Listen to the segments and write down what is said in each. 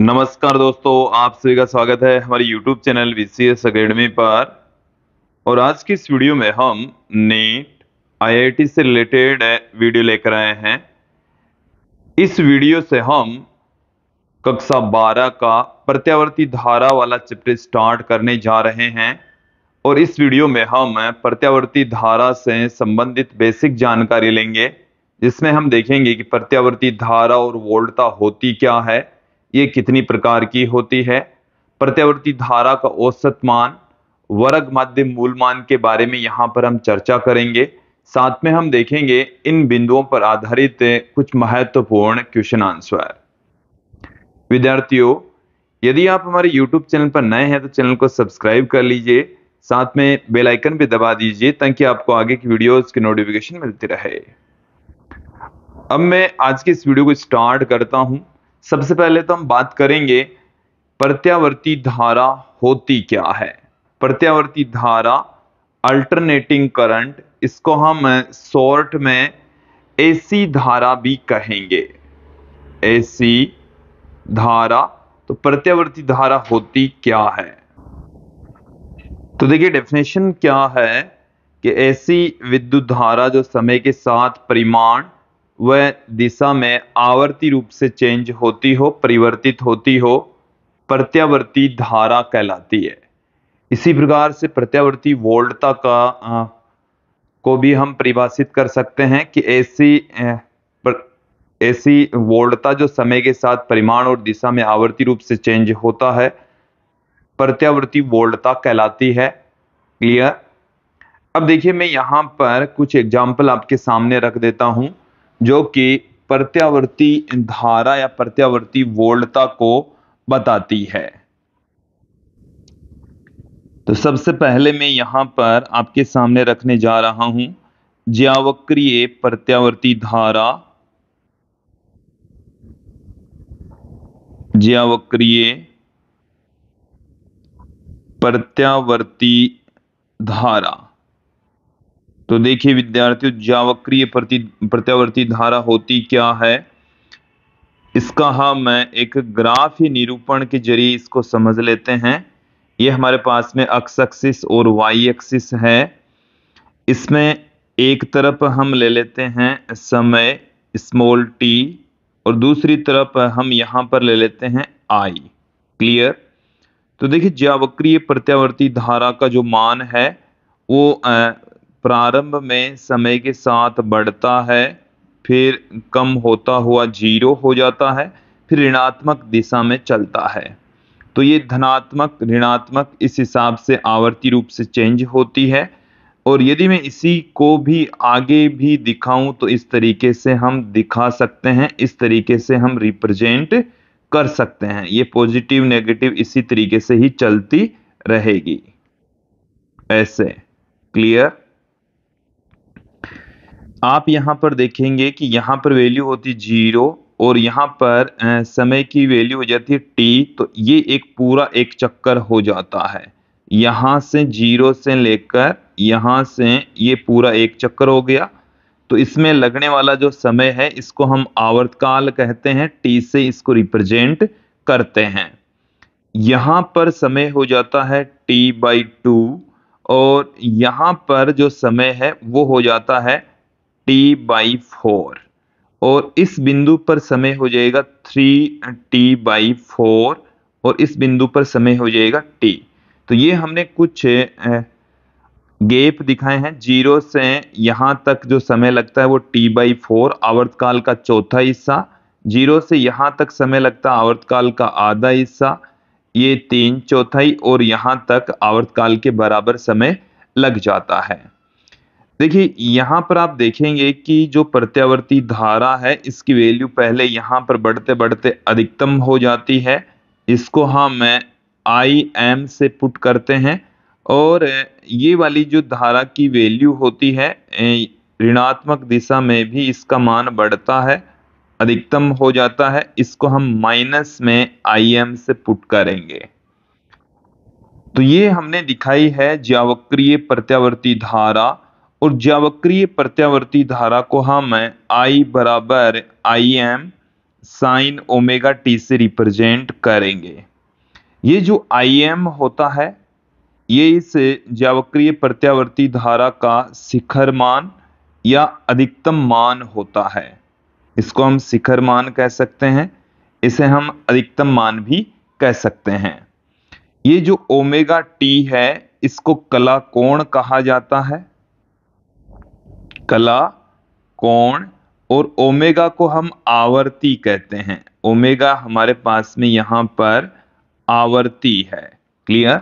नमस्कार दोस्तों, आप सभी का स्वागत है हमारे YouTube चैनल VCS अकेडमी पर। और आज की इस वीडियो में हम नीट IIT से रिलेटेड वीडियो लेकर आए हैं। इस वीडियो से हम कक्षा 12 का प्रत्यावर्ती धारा वाला चैप्टर स्टार्ट करने जा रहे हैं। और इस वीडियो में हम प्रत्यावर्ती धारा से संबंधित बेसिक जानकारी लेंगे, जिसमें हम देखेंगे कि प्रत्यावर्ती धारा और वोल्टता होती क्या है, ये कितनी प्रकार की होती है, प्रत्यावर्ती धारा का औसत मान, वर्ग माध्य मूल मान के बारे में यहाँ पर हम चर्चा करेंगे। साथ में हम देखेंगे इन बिंदुओं पर आधारित कुछ महत्वपूर्ण क्वेश्चन आंसर। विद्यार्थियों, यदि आप हमारे YouTube चैनल पर नए हैं तो चैनल को सब्सक्राइब कर लीजिए, साथ में बेल आइकन भी दबा दीजिए ताकि आपको आगे की वीडियोस की नोटिफिकेशन मिलती रहे। अब मैं आज की इस वीडियो को स्टार्ट करता हूं। सबसे पहले तो हम बात करेंगे प्रत्यावर्ती धारा होती क्या है। प्रत्यावर्ती धारा अल्टरनेटिंग करंट, इसको हम शॉर्ट में AC धारा भी कहेंगे। AC धारा, तो प्रत्यावर्ती धारा होती क्या है? तो देखिए डेफिनेशन क्या है कि ऐसी विद्युत धारा जो समय के साथ परिमाण व दिशा में आवर्ती रूप से चेंज होती हो, परिवर्तित होती हो, प्रत्यावर्ती धारा कहलाती है। इसी प्रकार से प्रत्यावर्ती वोल्टता को भी हम परिभाषित कर सकते हैं कि ऐसी वोल्टता जो समय के साथ परिमाण और दिशा में आवर्ती रूप से चेंज होता है, प्रत्यावर्ती वोल्टता कहलाती है। क्लियर? अब देखिए मैं यहां पर कुछ एग्जाम्पल आपके सामने रख देता हूं जो कि प्रत्यावर्ती धारा या प्रत्यावर्ती वोल्टता को बताती है। तो सबसे पहले मैं यहां पर आपके सामने रखने जा रहा हूं ज्यावक्रीय प्रत्यावर्ती धारा। ज्यावक्रीय प्रत्यावर्ती धारा। तो देखिए विद्यार्थियों, ज्यावक्रीय प्रत्यावर्ती धारा होती क्या है, इसका हम एक ग्राफ ही निरूपण के जरिए इसको समझ लेते हैं। ये हमारे पास में एक्स एक्सिस और वाई एक्सिस है। इसमें एक तरफ हम ले लेते हैं समय स्मॉल t और दूसरी तरफ हम यहां पर ले लेते हैं I। क्लियर? तो देखिए ज्यावक्रीय प्रत्यावर्ती धारा का जो मान है वो प्रारंभ में समय के साथ बढ़ता है, फिर कम होता हुआ 0 हो जाता है, फिर ऋणात्मक दिशा में चलता है। तो ये धनात्मक ऋणात्मक इस हिसाब से आवर्ती रूप से चेंज होती है। और यदि मैं इसी को भी आगे भी दिखाऊं तो इस तरीके से हम दिखा सकते हैं, इस तरीके से हम रिप्रेजेंट कर सकते हैं। ये पॉजिटिव नेगेटिव इसी तरीके से ही चलती रहेगी, ऐसे। क्लियर? आप यहां पर देखेंगे कि यहां पर वैल्यू होती 0 और यहां पर समय की वैल्यू हो जाती है t। तो ये एक पूरा एक चक्कर हो जाता है, यहां से 0 से लेकर यहां से ये पूरा एक चक्कर हो गया। तो इसमें लगने वाला जो समय है इसको हम आवर्तकाल कहते हैं, t से इसको रिप्रेजेंट करते हैं। यहां पर समय हो जाता है t/2 और यहां पर जो समय है वो हो जाता है t/4 और इस बिंदु पर समय हो जाएगा 3t/4 और इस बिंदु पर समय हो जाएगा t। तो ये हमने कुछ गैप दिखाए हैं। 0 से यहां तक जो समय लगता है वो t/4 आवर्तकाल का चौथा हिस्सा, 0 से यहां तक समय लगता है आवर्तकाल का आधा हिस्सा, ये 3/4 और यहां तक आवर्तकाल के बराबर समय लग जाता है। देखिए यहां पर आप देखेंगे कि जो प्रत्यावर्ती धारा है इसकी वैल्यू पहले यहां पर बढ़ते बढ़ते अधिकतम हो जाती है। इसको हम Im से पुट करते हैं और ये वाली जो धारा की वैल्यू होती है ऋणात्मक दिशा में भी इसका मान बढ़ता है, अधिकतम हो जाता है। इसको हम माइनस में Im से पुट करेंगे। तो ये हमने दिखाई है ज्यावक्रीय प्रत्यावर्ती धारा। और ज्यावक्रीय प्रत्यावर्ती धारा को हम I बराबर Im साइन ओमेगा टी से रिप्रेजेंट करेंगे। ये जो Im होता है ये इस ज्यावक्रीय प्रत्यावर्ती धारा का शिखर मान या अधिकतम मान होता है। इसको हम शिखर मान कह सकते हैं, इसे हम अधिकतम मान भी कह सकते हैं। ये जो ओमेगा टी है इसको कला कोण कहा जाता है, कला कोण। और ओमेगा को हम आवर्ती कहते हैं। ओमेगा हमारे पास में यहां पर आवर्ती है। क्लियर?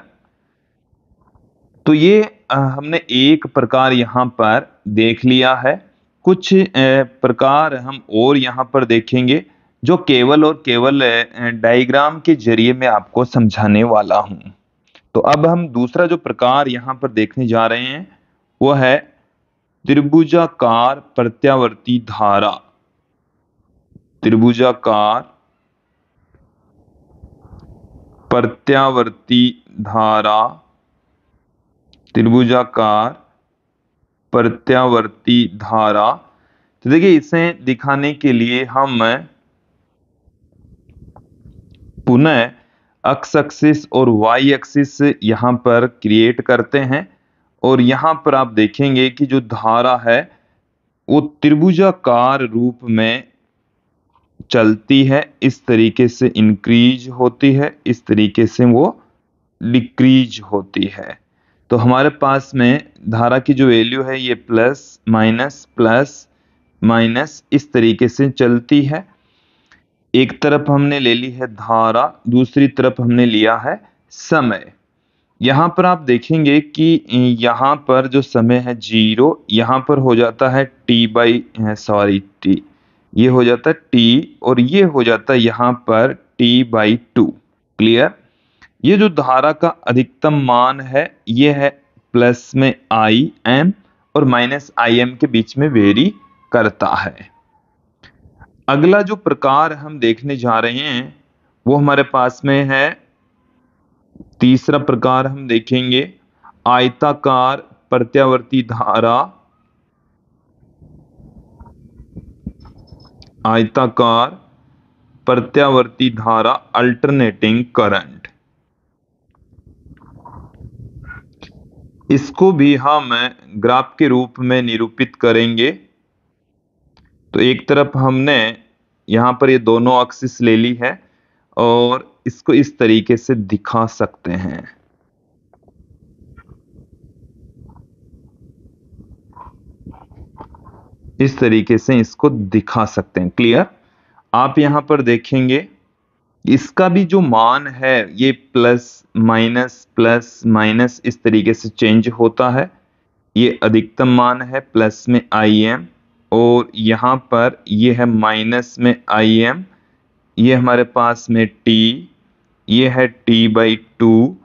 तो ये हमने एक प्रकार यहां पर देख लिया है। कुछ प्रकार हम और यहां पर देखेंगे जो केवल और केवल डायग्राम के जरिए मैं आपको समझाने वाला हूं। तो अब हम दूसरा जो प्रकार यहां पर देखने जा रहे हैं वो है त्रिभुजाकार प्रत्यावर्ती धारा। त्रिभुजाकार प्रत्यावर्ती धारा, त्रिभुजाकार प्रत्यावर्ती धारा। तो देखिए इसे दिखाने के लिए हम पुनः एक्स एक्सिस और वाई एक्सिस यहां पर क्रिएट करते हैं और यहां पर आप देखेंगे कि जो धारा है वो त्रिभुजाकार रूप में चलती है, इस तरीके से इंक्रीज होती है, इस तरीके से वो डिक्रीज होती है। तो हमारे पास में धारा की जो वैल्यू है ये प्लस माइनस इस तरीके से चलती है। एक तरफ हमने ले ली है धारा, दूसरी तरफ हमने लिया है समय। यहां पर आप देखेंगे कि यहां पर जो समय है 0, यहां पर हो जाता है टी, ये हो जाता है टी और ये हो जाता है यहां पर t/2। क्लियर? ये जो धारा का अधिकतम मान है ये है प्लस में Im और माइनस Im के बीच में वेरी करता है। अगला जो प्रकार हम देखने जा रहे हैं वो हमारे पास में है तीसरा प्रकार। हम देखेंगे आयताकार प्रत्यावर्ती धारा, आयताकार प्रत्यावर्ती धारा अल्टरनेटिंग करंट। इसको भी हम ग्राफ के रूप में निरूपित करेंगे। तो एक तरफ हमने यहां पर ये दोनों एक्सिस ले ली है और इसको इस तरीके से दिखा सकते हैं। इस तरीके से इसको दिखा सकते हैं। क्लियर? आप यहां पर देखेंगे इसका भी जो मान है ये प्लस माइनस इस तरीके से चेंज होता है। ये अधिकतम मान है प्लस में Im और यहां पर ये है माइनस में Im। ये हमारे पास में t, ये है t/2।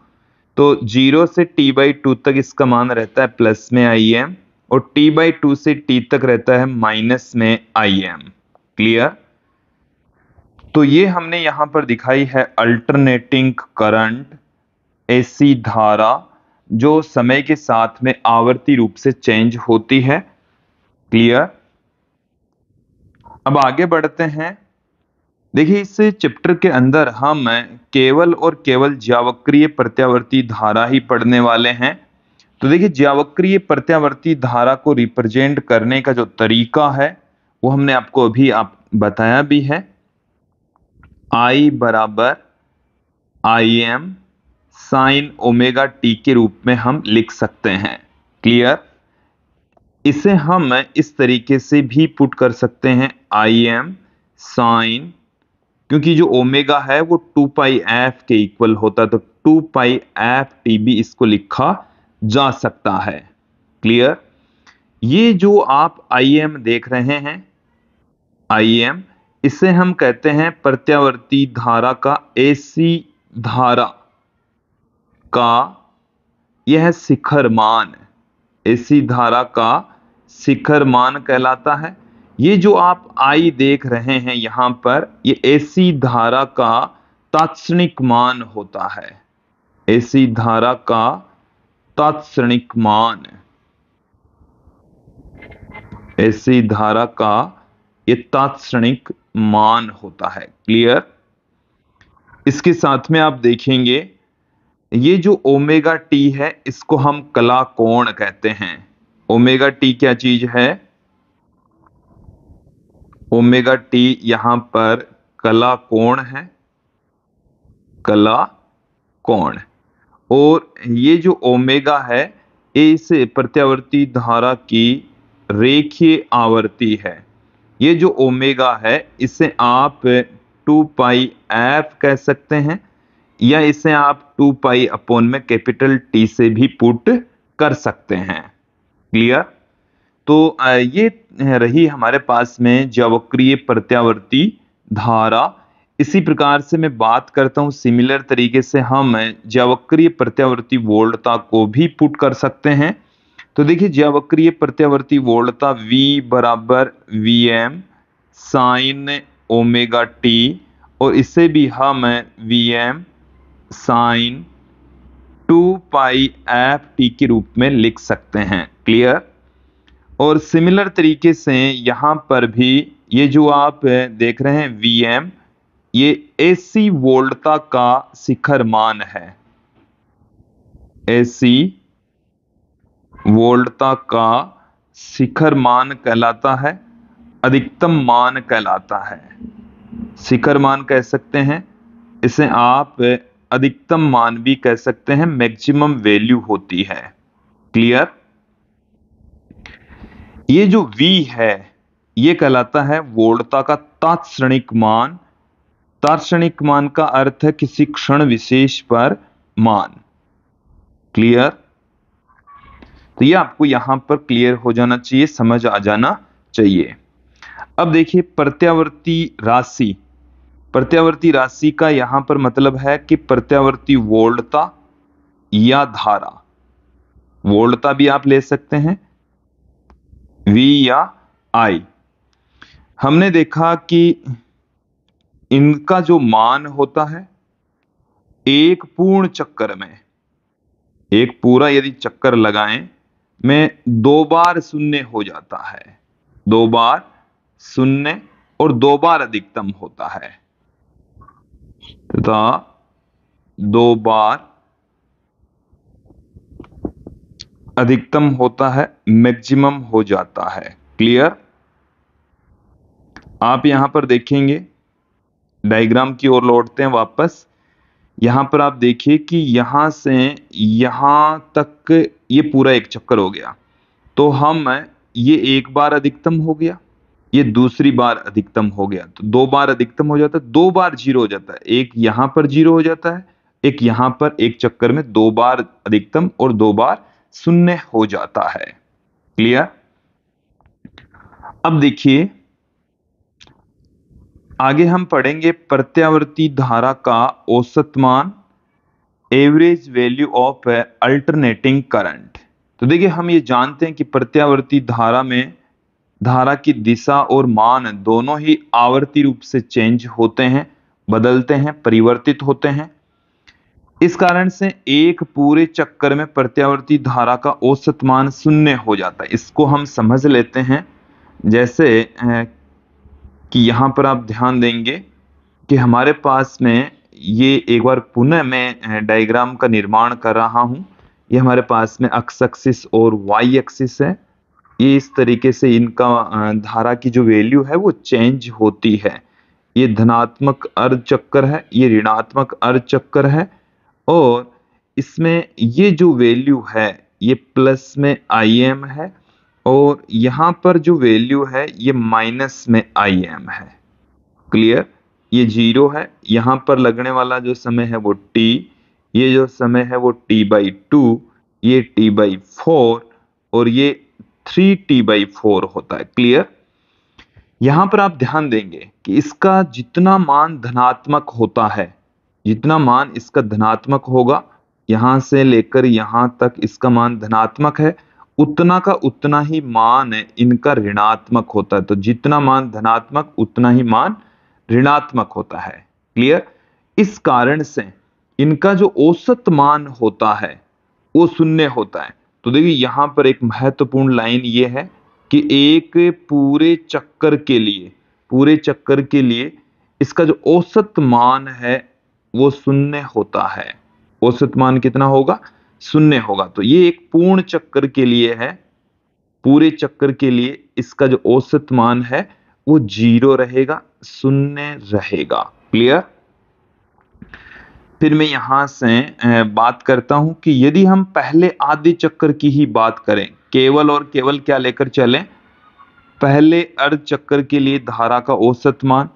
तो 0 से t/2 तक इसका मान रहता है प्लस में Im और t/2 से t तक रहता है माइनस में Im। क्लियर? तो ये हमने यहां पर दिखाई है अल्टरनेटिंग करंट, ऐसी धारा जो समय के साथ में आवर्ती रूप से चेंज होती है। क्लियर? अब आगे बढ़ते हैं। देखिए इस चैप्टर के अंदर हम केवल और केवल ज्यावक्रीय प्रत्यावर्ती धारा ही पढ़ने वाले हैं। तो देखिए ज्यावक्रीय प्रत्यावर्ती धारा को रिप्रेजेंट करने का जो तरीका है वो हमने आपको अभी बताया भी है। I बराबर Im साइन ओमेगा टी के रूप में हम लिख सकते हैं। क्लियर? इसे हम इस तरीके से भी पुट कर सकते हैं Im साइन, क्योंकि जो ओमेगा है वो 2πf के इक्वल होता है तो 2πf भी इसको लिखा जा सकता है। क्लियर? ये जो आप Im देख रहे हैं Im, इसे हम कहते हैं प्रत्यावर्ती धारा का ऐसी धारा का यह शिखर मान, ऐसी धारा का शिखर मान कहलाता है। ये जो आप I देख रहे हैं यहां पर ये ऐसी धारा का तात्क्षणिक मान होता है। ऐसी धारा का तात्क्षणिक मान, ऐसी धारा का ये तात्क्षणिक मान होता है। क्लियर। इसके साथ में आप देखेंगे ये जो ओमेगा टी है इसको हम कला कोण कहते हैं। ओमेगा टी क्या चीज है? ओमेगा टी यहां पर कला कोण है, कला कोण। और ये जो ओमेगा है ये इस प्रत्यावर्ती धारा की रेखीय आवर्ती है। ये जो ओमेगा है इसे आप 2 पाई एफ कह सकते हैं, या इसे आप 2 पाई अपॉन में कैपिटल टी से भी पुट कर सकते हैं। क्लियर। तो ये रही हमारे पास में ज्यावक्रीय प्रत्यावर्ती धारा। इसी प्रकार से मैं बात करता हूं, सिमिलर तरीके से हम ज्यावक्रीय प्रत्यावर्ती वोल्टता को भी पुट कर सकते हैं। तो देखिए ज्यावक्रीय प्रत्यावर्ती वोल्टता V बराबर Vm साइन ओमेगा टी, और इसे भी हम Vm साइन 2 पाई एफ टी के रूप में लिख सकते हैं। क्लियर। और सिमिलर तरीके से यहां पर भी ये जो आप देख रहे हैं Vm, ये AC वोल्टता का शिखर मान है। AC वोल्टता का शिखर मान कहलाता है, अधिकतम मान कहलाता है। शिखर मान कह सकते हैं, इसे आप अधिकतम मान भी कह सकते हैं, मैक्सिमम वैल्यू होती है। क्लियर। ये जो V है ये कहलाता है वोल्टता का तात्क्षणिक मान। तात्क्षणिक मान का अर्थ है किसी क्षण विशेष पर मान। क्लियर। तो ये आपको यहां पर क्लियर हो जाना चाहिए, समझ आ जाना चाहिए। अब देखिए प्रत्यावर्ती राशि। प्रत्यावर्ती राशि का यहां पर मतलब है कि प्रत्यावर्ती वोल्टता या धारा। वोल्टता भी आप ले सकते हैं, V या I। हमने देखा कि इनका जो मान होता है एक पूर्ण चक्कर में, एक पूरा यदि चक्कर लगाएं में 2 बार शून्य हो जाता है, 2 बार शून्य और 2 बार अधिकतम होता है, तथा 2 बार अधिकतम होता है, मैक्सिमम हो जाता है। क्लियर। आप यहां पर देखेंगे, डायग्राम की ओर लौटते हैं वापस। यहां पर आप देखिए कि यहां से यहां तक ये पूरा एक चक्कर हो गया, तो हम ये एक बार अधिकतम हो गया, ये दूसरी बार अधिकतम हो गया, तो 2 बार अधिकतम हो जाता है, 2 बार जीरो हो जाता है, एक यहां पर जीरो हो जाता है, एक यहां पर, एक चक्कर में 2 बार अधिकतम और 2 बार शून्य हो जाता है। क्लियर। अब देखिए आगे हम पढ़ेंगे प्रत्यावर्ती धारा का औसत मान, average value of alternating current. तो देखिए हम ये जानते हैं कि प्रत्यावर्ती धारा में धारा की दिशा और मान दोनों ही आवर्ती रूप से चेंज होते हैं, बदलते हैं, परिवर्तित होते हैं। इस कारण से एक पूरे चक्कर में प्रत्यावर्ती धारा का औसत मान शून्य हो जाता है। इसको हम समझ लेते हैं, जैसे कि यहां पर आप ध्यान देंगे कि हमारे पास में ये एक बार पुनः मैं डायग्राम का निर्माण कर रहा हूं। ये हमारे पास में एक्स एक्सिस और वाई एक्सिस है। ये इस तरीके से इनका धारा की जो वैल्यू है वो चेंज होती है। ये धनात्मक अर्ध चक्कर है, ये ऋणात्मक अर्ध चक्कर है, और इसमें ये जो वैल्यू है ये प्लस में Im है, और यहां पर जो वैल्यू है ये माइनस में Im है। क्लियर। ये 0 है, यहां पर लगने वाला जो समय है वो t, ये जो समय है वो t/2, ये t/4, और ये 3t/4 होता है। क्लियर। यहां पर आप ध्यान देंगे कि इसका जितना मान धनात्मक होता है, जितना मान इसका धनात्मक होगा, यहां से लेकर यहां तक इसका मान धनात्मक है, उतना का उतना ही मान इनका ऋणात्मक होता है। तो जितना मान धनात्मक उतना ही मान ऋणात्मक होता है। क्लियर। इस कारण से इनका जो औसत मान होता है वो शून्य होता है। तो देखिए यहां पर एक महत्वपूर्ण लाइन ये है कि एक पूरे चक्कर के लिए पूरे चक्कर के लिए इसका जो औसत मान है वो 0 होता है। औसत मान कितना होगा? 0 होगा। तो ये एक पूर्ण चक्कर के लिए है। पूरे चक्कर के लिए इसका जो औसत मान है वो 0 रहेगा, 0 रहेगा। क्लियर? फिर मैं यहां से बात करता हूं कि यदि हम पहले आधे चक्कर की ही बात करें, केवल और केवल क्या लेकर चलें? पहले अर्ध चक्कर के लिए धारा का औसत मान।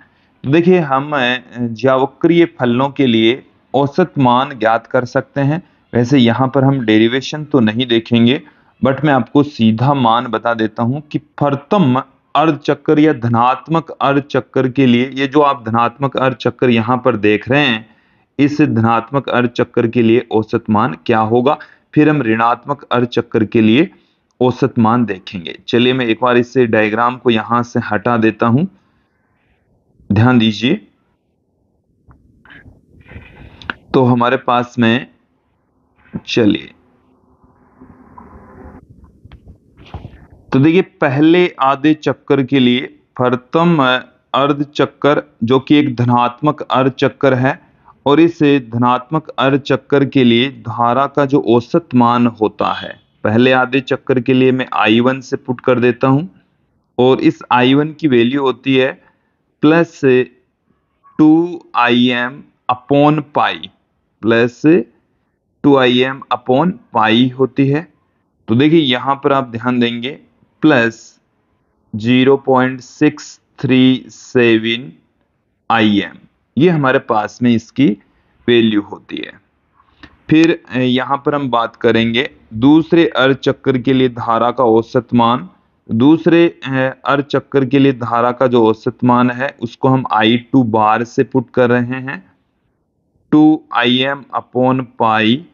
तो देखिए, हम ज्यावक्रीय फलनों के लिए औसत मान ज्ञात कर सकते हैं। वैसे यहाँ पर हम डेरिवेशन तो नहीं देखेंगे, बट मैं आपको सीधा मान बता देता हूँ कि प्रथम अर्ध चक्कर या धनात्मक अर्ध चक्कर के लिए, ये जो आप धनात्मक अर्ध चक्कर यहाँ पर देख रहे हैं, इस धनात्मक अर्ध चक्कर के लिए औसत मान क्या होगा। फिर हम ऋणात्मक अर्ध चक्कर के लिए औसत मान देखेंगे। चलिए मैं एक बार इस डायग्राम को यहां से हटा देता हूं, ध्यान दीजिए। तो हमारे पास में, चलिए, तो देखिए पहले आधे चक्कर के लिए प्रथम अर्ध चक्कर जो कि एक धनात्मक अर्ध चक्कर है, और इस धनात्मक अर्ध चक्कर के लिए धारा का जो औसत मान होता है, पहले आधे चक्कर के लिए मैं I1 से पुट कर देता हूं, और इस I1 की वैल्यू होती है plus 2Im upon pi, plus 2Im upon pi होती है। तो देखिए यहां पर आप ध्यान देंगे प्लस 0.637 Im, ये हमारे पास में इसकी वैल्यू होती है। फिर यहां पर हम बात करेंगे दूसरे अर्ध चक्कर के लिए धारा का औसत मान। दूसरे अर्ध चक्कर के लिए धारा का जो औसत मान है उसको हम I2 बार से पुट कर रहे हैं, 2Im अपॉन पाई,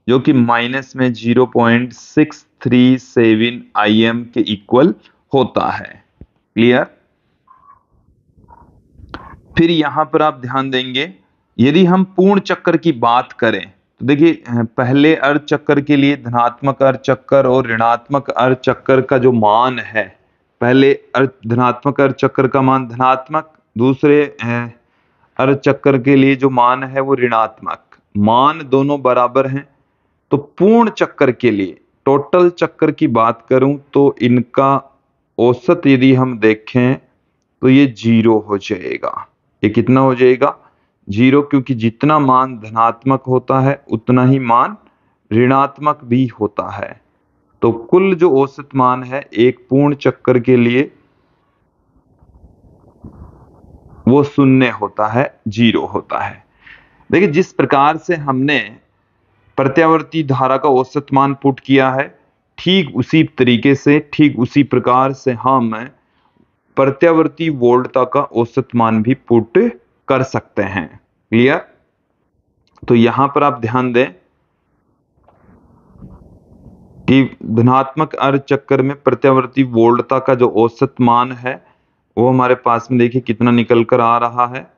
जो कि माइनस में 0.637 Im के इक्वल होता है। क्लियर? फिर यहां पर आप ध्यान देंगे, यदि हम पूर्ण चक्कर की बात करें तो देखिए पहले अर्ध चक्कर के लिए धनात्मक अर्ध चक्कर और ऋणात्मक अर्ध चक्कर का जो मान है, पहले धनात्मक अर्ध चक्कर का मान धनात्मक, दूसरे अर्ध चक्कर के लिए जो मान है वो ऋणात्मक, मान दोनों बराबर हैं। तो पूर्ण चक्कर के लिए, टोटल चक्कर की बात करूं तो इनका औसत यदि हम देखें तो ये 0 हो जाएगा। ये कितना हो जाएगा? 0, क्योंकि जितना मान धनात्मक होता है उतना ही मान ऋणात्मक भी होता है। तो कुल जो औसत मान है एक पूर्ण चक्कर के लिए वो 0 होता है, 0 होता है। देखिए जिस प्रकार से हमने प्रत्यावर्ती धारा का औसत मान पुट किया है, ठीक उसी तरीके से, ठीक उसी प्रकार से हम प्रत्यावर्ती वोल्टता का औसत मान भी पुट कर सकते हैं। क्लियर? तो यहां पर आप ध्यान दें कि धनात्मक अर्ध चक्कर में प्रत्यावर्ती वोल्टता का जो औसत मान है वो हमारे पास में देखिए कितना निकल कर आ रहा है।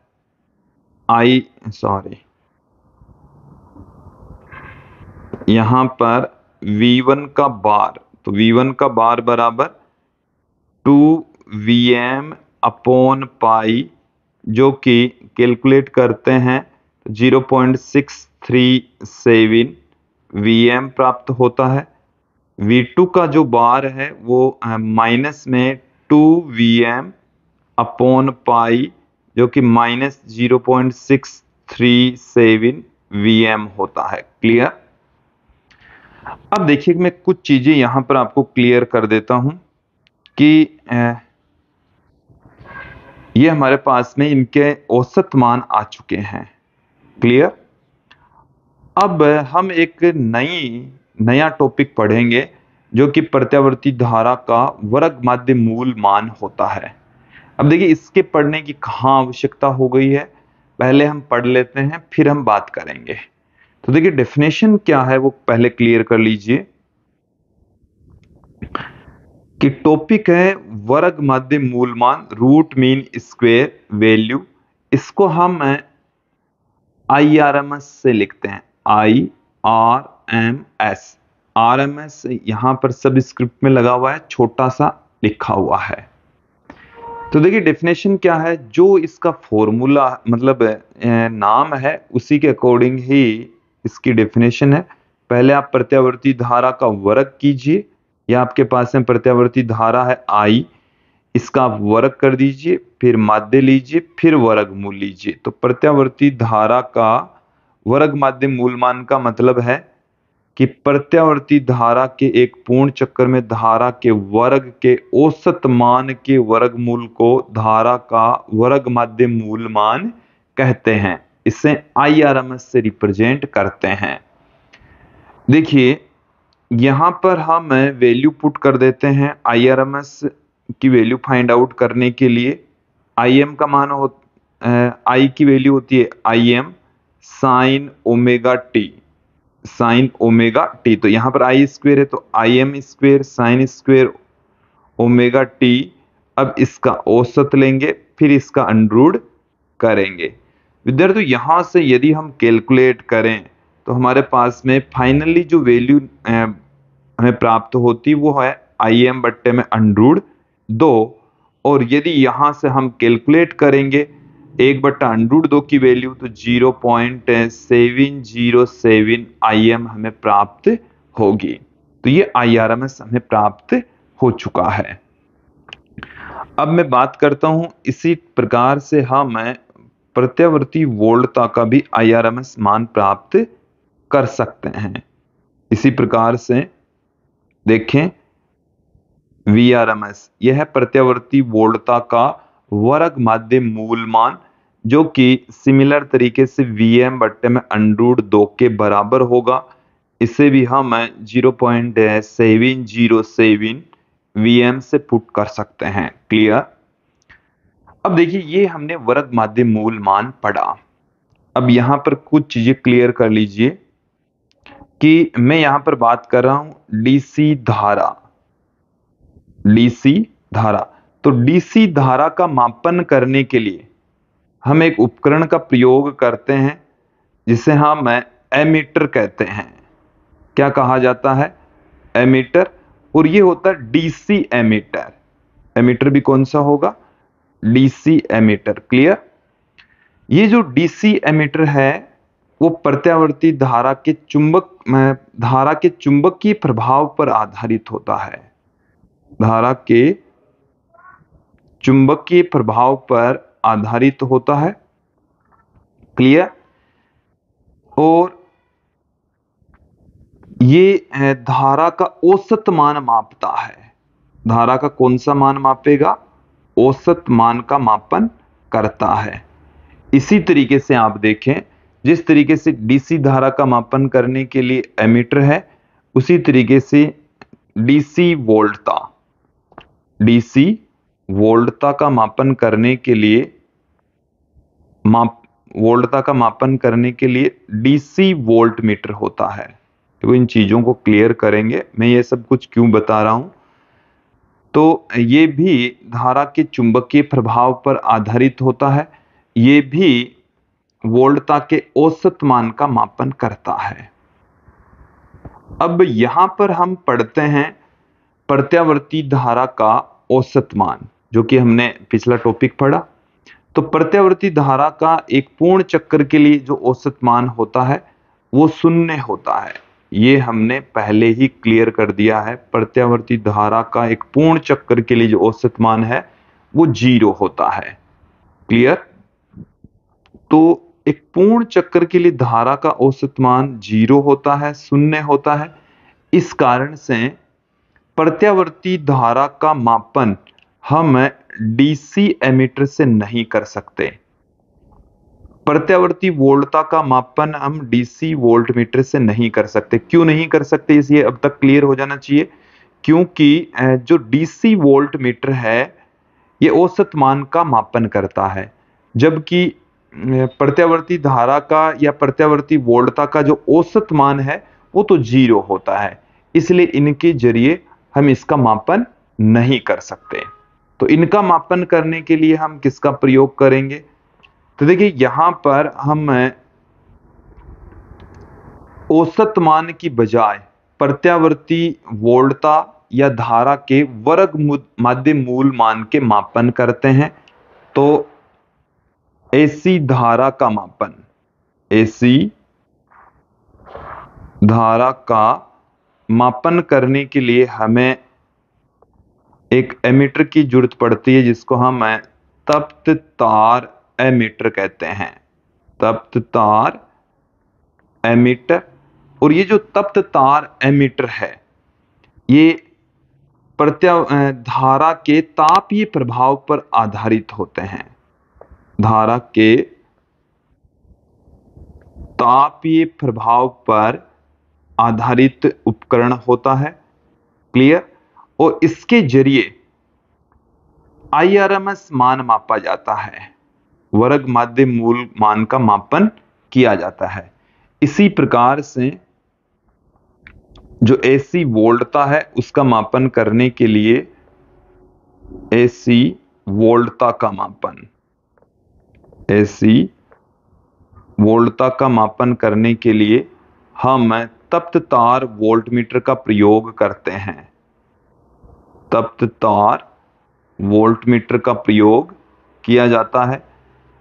यहां पर V1 का बार, तो V1 का बार बराबर 2Vm अपॉन पाई, जो कि कैलकुलेट करते हैं 0.637 Vm प्राप्त होता है। V2 का जो बार है वो माइनस में 2Vm अपॉन पाई, जो कि माइनस 0.637 Vm होता है। क्लियर? अब देखिए मैं कुछ चीजें यहां पर आपको क्लियर कर देता हूं कि ये हमारे पास में इनके औसत मान आ चुके हैं। क्लियर? अब हम एक नया टॉपिक पढ़ेंगे जो कि प्रत्यावर्ती धारा का वर्ग माध्य मूल मान होता है। अब देखिए इसके पढ़ने की कहाँ आवश्यकता हो गई है, पहले हम पढ़ लेते हैं फिर हम बात करेंगे। तो देखिए डेफिनेशन क्या है वो पहले क्लियर कर लीजिए कि टॉपिक है वर्ग माध्य मूल मान, रूट मीन स्क्वायर वैल्यू। इसको हम IRMS से लिखते हैं, IRMS। RMS यहां पर सब स्क्रिप्ट में लगा हुआ है, छोटा सा लिखा हुआ है। तो देखिए डेफिनेशन क्या है, जो इसका फॉर्मूला मतलब नाम है उसी के अकॉर्डिंग ही इसकी डेफिनेशन है। पहले आप प्रत्यावर्ती धारा का वर्ग कीजिए, या आपके पास में प्रत्यावर्ती धारा है I, इसका आप वर्ग कर दीजिए, फिर माध्य लीजिए, फिर वर्गमूल लीजिए। तो प्रत्यावर्ती धारा का वर्ग माध्य मूल मान का मतलब है कि प्रत्यावर्ती धारा के एक पूर्ण चक्कर में धारा के वर्ग के औसत मान के वर्गमूल को धारा का वर्ग माध्य मूल मान कहते हैं। इसे IRMS से रिप्रेजेंट करते हैं। देखिए यहां पर हम वैल्यू पुट कर देते हैं। IRMS की वैल्यू फाइंड आउट करने के लिए IM का मान I की वैल्यू होती है IM sine omega T, sine omega T. तो यहां पर I स्क्वेयर है तो IM square sine square omega T. अब इसका औसत लेंगे, फिर इसका अंडर करेंगे। विद्यार्थियों यहां से यदि हम कैलकुलेट करें तो हमारे पास में फाइनली जो वैल्यू हमें प्राप्त होती वो है IM बट्टे में अंडर 2। और यदि यहां से हम कैलकुलेट करेंगे 1/√2 की वैल्यू तो 0.707 IM हमें प्राप्त होगी। तो ये IRMS हमें प्राप्त हो चुका है। अब मैं बात करता हूं इसी प्रकार से हम प्रत्यावर्ती वोल्टता का भी IRMS मान प्राप्त कर सकते हैं। इसी प्रकार से देखें VRMS, यह है प्रत्यावर्ती वोल्टता का वर्ग माध्य मूल मान, जो कि सिमिलर तरीके से VM बट्टे में √2 के बराबर होगा। इसे भी हम 0.707 VM से पुट कर सकते हैं। क्लियर। अब देखिए ये हमने वर्ग माध्य मूल मान पढ़ा। अब यहां पर कुछ चीजें क्लियर कर लीजिए कि मैं यहां पर बात कर रहा हूं DC धारा, DC धारा। तो DC धारा का मापन करने के लिए हम एक उपकरण का प्रयोग करते हैं जिसे हम एमीटर कहते हैं। क्या कहा जाता है? एमीटर। और ये होता है DC एमीटर। एमीटर भी कौन सा होगा? DC ammeter. क्लियर। ये जो DC एमीटर है वो प्रत्यावर्ती धारा के चुंबकीय प्रभाव पर आधारित होता है। धारा के चुंबकीय प्रभाव पर आधारित होता है। क्लियर। और ये धारा का औसत मान मापता है। धारा का कौन सा मान मापेगा? औसत मान का मापन करता है। इसी तरीके से आप देखें, जिस तरीके से DC धारा का मापन करने के लिए एमीटर है, उसी तरीके से DC वोल्टता का मापन करने के लिए DC वोल्टमीटर होता है। तो इन चीजों को क्लियर करेंगे। मैं ये सब कुछ क्यों बता रहा हूं, तो ये भी धारा के चुंबकीय प्रभाव पर आधारित होता है। ये भी वोल्टता के औसत मान का मापन करता है। अब यहां पर हम पढ़ते हैं प्रत्यावर्ती धारा का औसत मान, जो कि हमने पिछला टॉपिक पढ़ा। तो प्रत्यावर्ती धारा का एक पूर्ण चक्कर के लिए जो औसत मान होता है वो 0 होता है। ये हमने पहले ही क्लियर कर दिया है। प्रत्यावर्ती धारा का एक पूर्ण चक्कर के लिए जो औसत मान है वो 0 होता है। क्लियर। तो एक पूर्ण चक्कर के लिए धारा का औसत मान 0 होता है, 0 होता है। इस कारण से प्रत्यावर्ती धारा का मापन हम DC एमीटर से नहीं कर सकते। प्रत्यावर्ती वोल्टता का मापन हम DC वोल्टमीटर से नहीं कर सकते। क्यों नहीं कर सकते, इसलिए अब तक क्लियर हो जाना चाहिए। क्योंकि जो DC वोल्टमीटर है ये औसत मान का मापन करता है, जबकि प्रत्यावर्ती धारा का या प्रत्यावर्ती वोल्टता का जो औसत मान है वो तो 0 होता है। इसलिए इनके जरिए हम इसका मापन नहीं कर सकते। तो इनका मापन करने के लिए हम किसका प्रयोग करेंगे? तो देखिए यहां पर हम औसत मान की बजाय प्रत्यावर्ती वोल्टता या धारा के वर्ग माध्य मूल मान के मापन करते हैं। तो एसी धारा का मापन, एसी धारा का मापन करने के लिए हमें एक एमीटर की जरूरत पड़ती है, जिसको हम तप्त तार एमीटर कहते हैं, तप्त तार एमीटर। और ये जो तप्त तार एमीटर है, ये धारा के तापीय प्रभाव पर आधारित होते हैं, धारा के तापीय प्रभाव पर आधारित उपकरण होता है। क्लियर। और इसके जरिए आईआरएमएस मान मापा जाता है, वर्ग माध्य मूल मान का मापन किया जाता है। इसी प्रकार से जो एसी वोल्टता है उसका मापन करने के लिए एसी वोल्टता का मापन, एसी वोल्टता का मापन करने के लिए हम तप्त तार वोल्टमीटर का प्रयोग करते हैं, तप्त तार वोल्टमीटर का प्रयोग किया जाता है,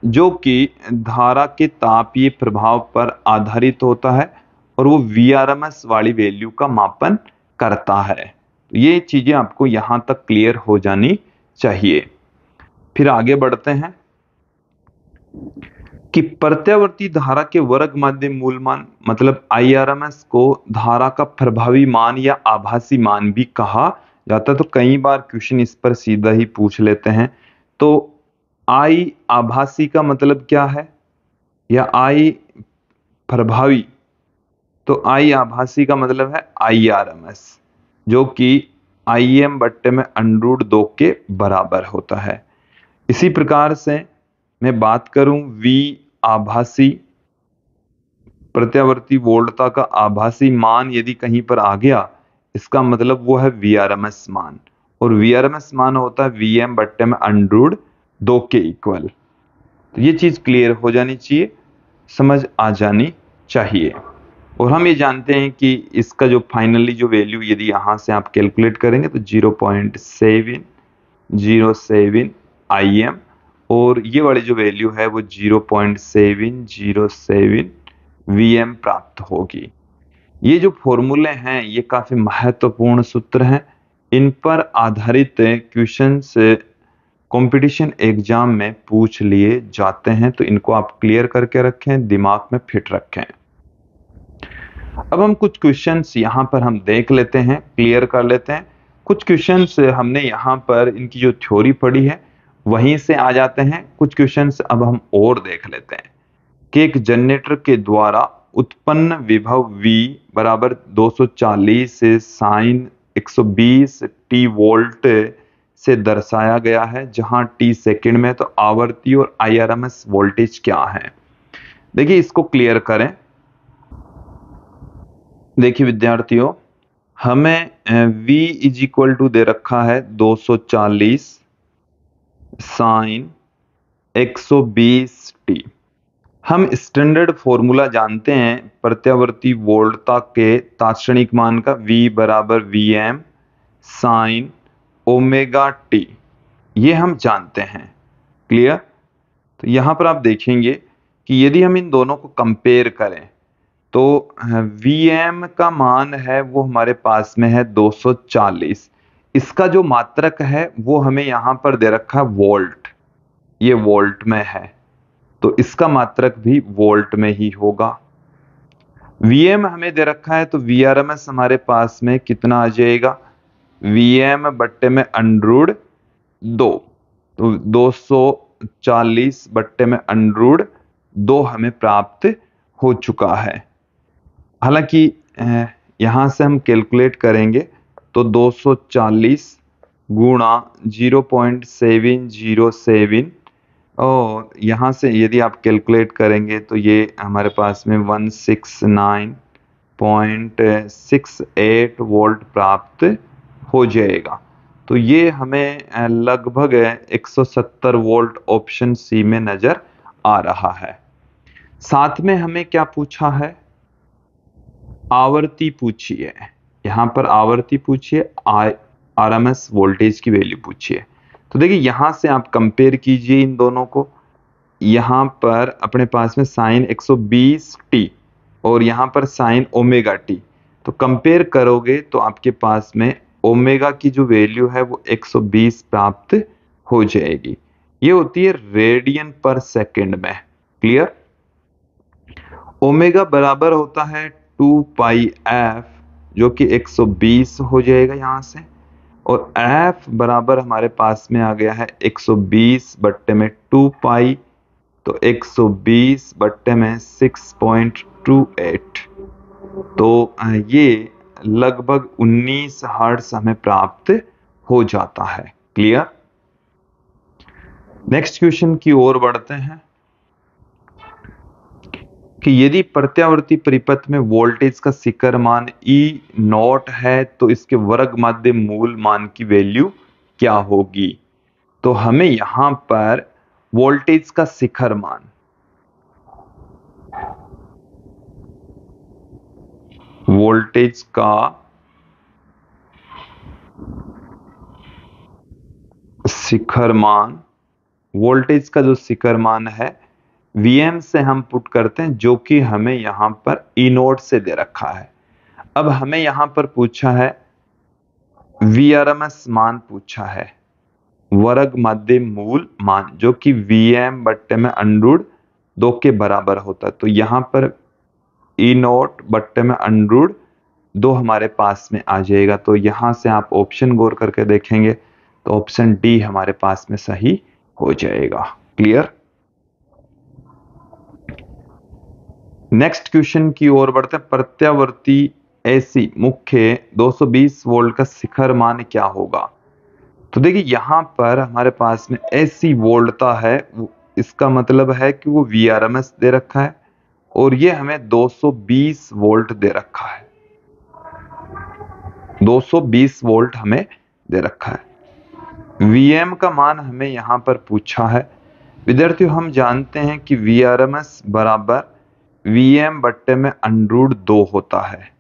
जो कि धारा के तापीय प्रभाव पर आधारित होता है और वो वीआरएमएस वाली वैल्यू का मापन करता है। तो ये चीजें आपको यहां तक क्लियर हो जानी चाहिए। फिर आगे बढ़ते हैं कि प्रत्यावर्ती धारा के वर्ग माध्य मूल मान मतलब आईआरएमएस को धारा का प्रभावी मान या आभासी मान भी कहा जाता है। तो कई बार क्वेश्चन इस पर सीधा ही पूछ लेते हैं। तो आई आभासी का मतलब क्या है, या आई प्रभावी? तो आई आभासी का मतलब है आईआरएमएस, जो कि आईएम बट्टे में √2 के बराबर होता है। इसी प्रकार से मैं बात करूं वी आभासी, प्रत्यावर्ती वोल्टता का आभासी मान यदि कहीं पर आ गया, इसका मतलब वो है वीआरएमएस मान, और वीआरएमएस मान होता है वीएम बट्टे में √2 के इक्वल। तो ये चीज क्लियर हो जानी चाहिए, समझ आ जानी चाहिए। और हम ये जानते हैं कि इसका जो फाइनली जो वैल्यू यदि यहां से आप कैलकुलेट करेंगे तो 0.707 IM, और ये वाली जो वैल्यू है वो 0.707 VM प्राप्त होगी। ये जो फॉर्मूले हैं ये काफी महत्वपूर्ण सूत्र हैं, इन पर आधारित क्वेश्चंस कंपटीशन एग्जाम में पूछ लिए जाते हैं, तो इनको आप क्लियर करके रखें, दिमाग में फिट रखें। अब हम कुछ क्वेश्चंस यहाँ पर हम देख लेते हैं, क्लियर कर लेते हैं। कुछ क्वेश्चंस हमने यहाँ पर इनकी जो थ्योरी पढ़ी है वहीं से आ जाते हैं। कुछ क्वेश्चंस अब हम और देख लेते हैं कि एक जनरेटर के द्वारा उत्पन्न विभव V बराबर 240 से साइन 120 t वोल्ट से दर्शाया गया है, जहां t सेकंड में, तो आवर्ती और आईआरएमएस वोल्टेज क्या है। देखिए इसको क्लियर करें। देखिए विद्यार्थियों, हमें V इज इक्वल टू दे रखा है 240 साइन 120 t। हम स्टैंडर्ड फॉर्मूला जानते हैं प्रत्यावर्ती वोल्टता के तात्क्षणिक मान का, V बराबर Vm साइन ओमेगा t, ये हम जानते हैं। क्लियर। तो यहां पर आप देखेंगे कि यदि हम इन दोनों को कंपेयर करें तो Vm का मान है वो हमारे पास में है 240, इसका जो मात्रक है वो हमें यहां पर दे रखा है वोल्ट, ये वोल्ट में है, तो इसका मात्रक भी वोल्ट में ही होगा। Vm हमें दे रखा है, तो Vrms हमारे पास में कितना आ जाएगा, Vm बट्टे में √2, तो 240 बट्टे में √2 हमें प्राप्त हो चुका है। हालांकि यहां से हम कैलकुलेट करेंगे तो 240 गुणा 0.707, और यहां से यदि आप कैलकुलेट करेंगे तो ये हमारे पास में 169.68 वोल्ट प्राप्त हो जाएगा। तो ये हमें लगभग 170 वोल्ट ऑप्शन सी में नजर आ रहा है। साथ में हमें क्या पूछा है, आवर्ती पूछी है। यहाँ पर आवर्ती पूछिए, आरएमएस वोल्टेज की वैल्यू पूछिए। तो देखिए यहां से आप कंपेयर कीजिए इन दोनों को। यहाँ पर अपने पास में साइन 120t और यहाँ पर साइन ओमेगा टी, तो कंपेयर करोगे तो आपके पास में ओमेगा की जो वैल्यू है वो 120 प्राप्त हो जाएगी। ये होती है रेडियन पर सेकंड में। क्लियर? ओमेगा बराबर होता है 2 पाई एफ, जो कि 120 हो जाएगा यहाँ से, और एफ बराबर हमारे पास में आ गया है 120 बट्टे में 2 पाई, तो 120 बट्टे में 6.28, तो ये लगभग 19 हर्ट्ज हमें प्राप्त हो जाता है। क्लियर? नेक्स्ट क्वेश्चन की ओर बढ़ते हैं कि यदि प्रत्यावर्ती परिपथ में वोल्टेज का शिखर मान ई नॉट है तो इसके वर्ग माध्य मूल मान की वैल्यू क्या होगी। तो हमें यहां पर वोल्टेज का शिखर मान, वोल्टेज का शिखर मान, वोल्टेज का जो शिखर मान है Vm से हम पुट करते हैं, जो कि हमें यहां पर ई नोट से दे रखा है। अब हमें यहां पर पूछा है Vrms मान पूछा है, वर्ग माध्य मूल मान, जो कि Vm बट्टे में √2 के बराबर होता है। तो यहां पर ई नोट बट्टे में √2 हमारे पास में आ जाएगा। तो यहां से आप ऑप्शन गौर करके देखेंगे तो ऑप्शन डी हमारे पास में सही हो जाएगा। क्लियर? नेक्स्ट क्वेश्चन की ओर बढ़ते हैं। प्रत्यावर्ती एसी मुख्य 220 वोल्ट का शिखर मान क्या होगा। तो देखिए यहां पर हमारे पास में एसी वोल्टता है, इसका मतलब है कि वो Vrms दे रखा है और ये हमें 220 वोल्ट दे रखा है, 220 वोल्ट हमें दे रखा है। Vm का मान हमें यहां पर पूछा है। विद्यार्थियों हम जानते हैं कि Vrms बराबर Vm बट्टे में √2 होता है।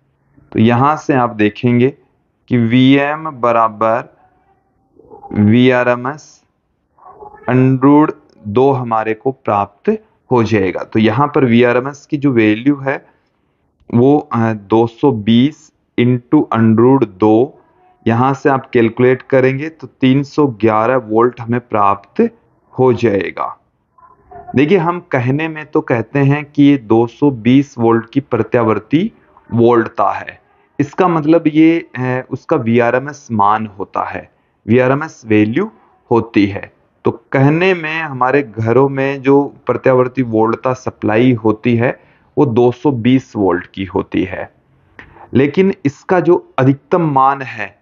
तो यहां से आप देखेंगे कि Vm बराबर Vrms √2 हमारे को प्राप्त हो जाएगा। तो यहां पर Vrms की जो वैल्यू है वो 220 इंटू √2, यहां से आप कैलकुलेट करेंगे तो 311 वोल्ट हमें प्राप्त हो जाएगा। देखिए हम कहने में तो कहते हैं कि ये 220 वोल्ट की प्रत्यावर्ती वोल्टता है, इसका मतलब ये उसका Vrms मान होता है, Vrms वैल्यू होती है। तो कहने में हमारे घरों में जो प्रत्यावर्ती वोल्टता सप्लाई होती है वो 220 वोल्ट की होती है, लेकिन इसका जो अधिकतम मान है,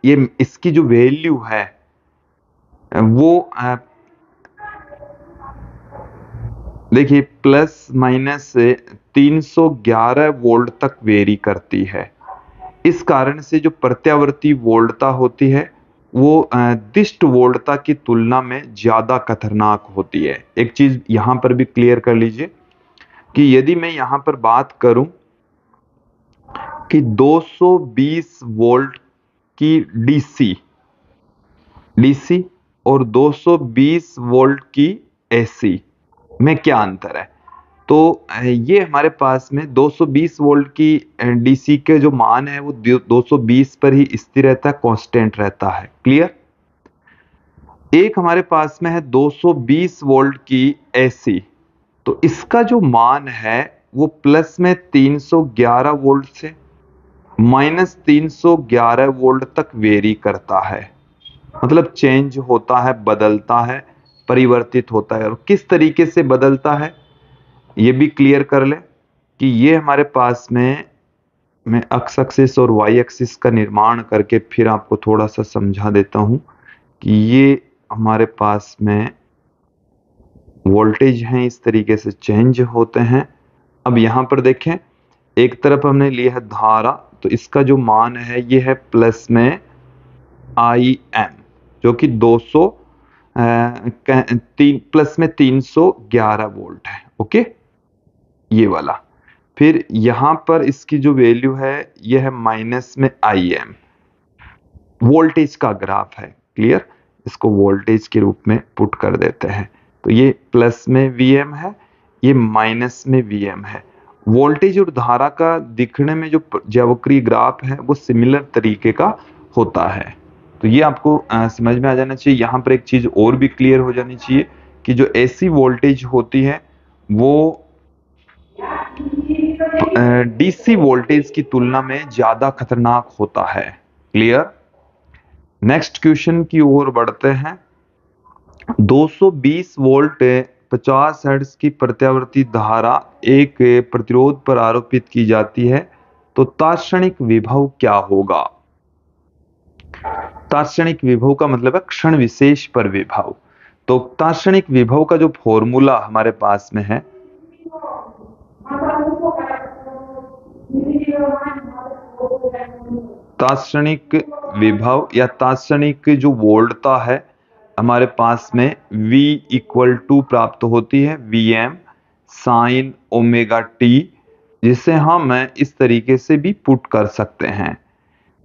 ये इसकी जो वैल्यू है वो देखिए प्लस माइनस 311 वोल्ट तक वेरी करती है। इस कारण से जो प्रत्यावर्ती वोल्टता होती है वो दिष्ट वोल्टता की तुलना में ज्यादा खतरनाक होती है। एक चीज यहां पर भी क्लियर कर लीजिए कि यदि मैं यहां पर बात करूं कि 220 वोल्ट की डीसी और 220 वोल्ट की एसी में क्या अंतर है, तो ये हमारे पास में 220 वोल्ट की डीसी के जो मान है वो 220 पर ही स्थिर रहता है, कांस्टेंट रहता है। क्लियर? एक हमारे पास में है 220 वोल्ट की एसी, तो इसका जो मान है वो प्लस में 311 वोल्ट से माइनस 311 वोल्ट तक वेरी करता है, मतलब चेंज होता है, बदलता है, परिवर्तित होता है। और किस तरीके से बदलता है ये भी क्लियर कर ले कि ये हमारे पास में मैं एक्स एक्सिस और वाई एक्सिस का निर्माण करके फिर आपको थोड़ा सा समझा देता हूं कि ये हमारे पास में वोल्टेज हैं, इस तरीके से चेंज होते हैं। अब यहां पर देखें, एक तरफ हमने लिया है धारा, तो इसका जो मान है ये है प्लस में IM, जो कि 200 प्लस में 311 वोल्ट है। ओके, ये वाला। फिर यहां पर इसकी जो वैल्यू है यह है माइनस में Im, वोल्टेज का ग्राफ है। क्लियर, इसको वोल्टेज के रूप में पुट कर देते हैं। तो ये प्लस में Vm है, ये माइनस में Vm है। वोल्टेज और धारा का दिखने में जो ज्यावक्रीय ग्राफ है वो सिमिलर तरीके का होता है। तो ये आपको समझ में आ जाना चाहिए। यहाँ पर एक चीज और भी क्लियर हो जानी चाहिए कि जो ऐसी वोल्टेज होती है वो डीसी वोल्टेज की तुलना में ज्यादा खतरनाक होता है। क्लियर, नेक्स्ट क्वेश्चन की ओर बढ़ते हैं। 220 वोल्ट 50 हर्ट्ज की प्रत्यावर्ती धारा एक प्रतिरोध पर आरोपित की जाती है, तो तात्क्षणिक विभव क्या होगा? तात्क्षणिक विभव का मतलब है क्षण विशेष पर विभव। तो तात्क्षणिक विभव का जो फॉर्मूला हमारे पास में है, तात्क्षणिक विभव या तात्क्षणिक जो वोल्टता है हमारे पास में V इक्वल टू प्राप्त होती है Vm साइन ओमेगा टी, जिसे हम इस तरीके से भी पुट कर सकते हैं,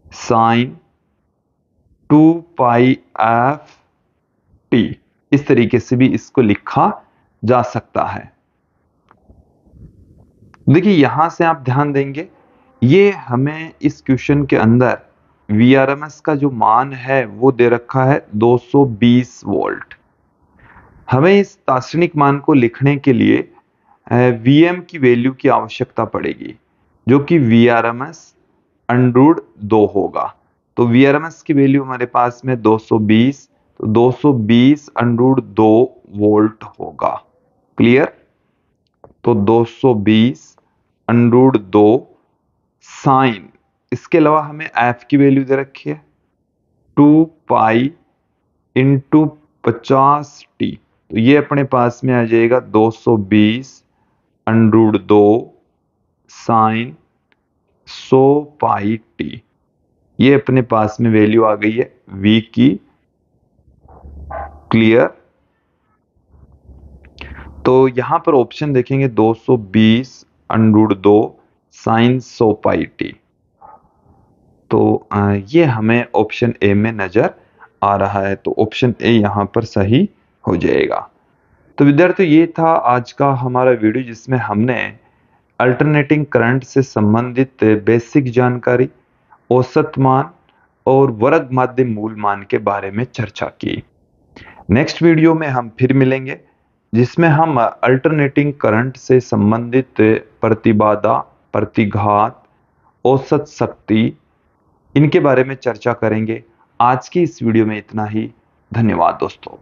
साइन 2 पाई एफ टी। इस तरीके से भी इसको लिखा जा सकता है। देखिए यहां से आप ध्यान देंगे, ये हमें इस क्वेश्चन के अंदर Vrms का जो मान है वो दे रखा है 220 वोल्ट। हमें इस तात्क्षणिक मान को लिखने के लिए Vm की वैल्यू की आवश्यकता पड़ेगी, जो कि Vrms अंडरूट 2 होगा। तो Vrms की वैल्यू हमारे पास में 220, तो 220 अंडरूट 2 वोल्ट होगा। क्लियर, तो 220 अंडरूट 2 साइन, इसके अलावा हमें एफ की वैल्यू दे रखी है 2 पाई इंटू 50 टी। तो ये अपने पास में आ जाएगा 220 अंडरूट 2 साइन 100 पाई टी। ये अपने पास में वैल्यू आ गई है V की। क्लियर, तो यहां पर ऑप्शन देखेंगे 220 अंडरूट 2 साइन 100 पाई टी। तो ये हमें ऑप्शन ए में नजर आ रहा है, तो ऑप्शन ए यहां पर सही हो जाएगा। तो विद्यार्थियों ये था आज का हमारा वीडियो, जिसमें हमने अल्टरनेटिंग करंट से संबंधित बेसिक जानकारी, औसत मान और वर्ग माध्य मूल मान के बारे में चर्चा की। नेक्स्ट वीडियो में हम फिर मिलेंगे, जिसमें हम अल्टरनेटिंग करंट से संबंधित प्रतिबाधा, प्रतिघात, औसत शक्ति, इनके बारे में चर्चा करेंगे। आज की इस वीडियो में इतना ही। धन्यवाद दोस्तों।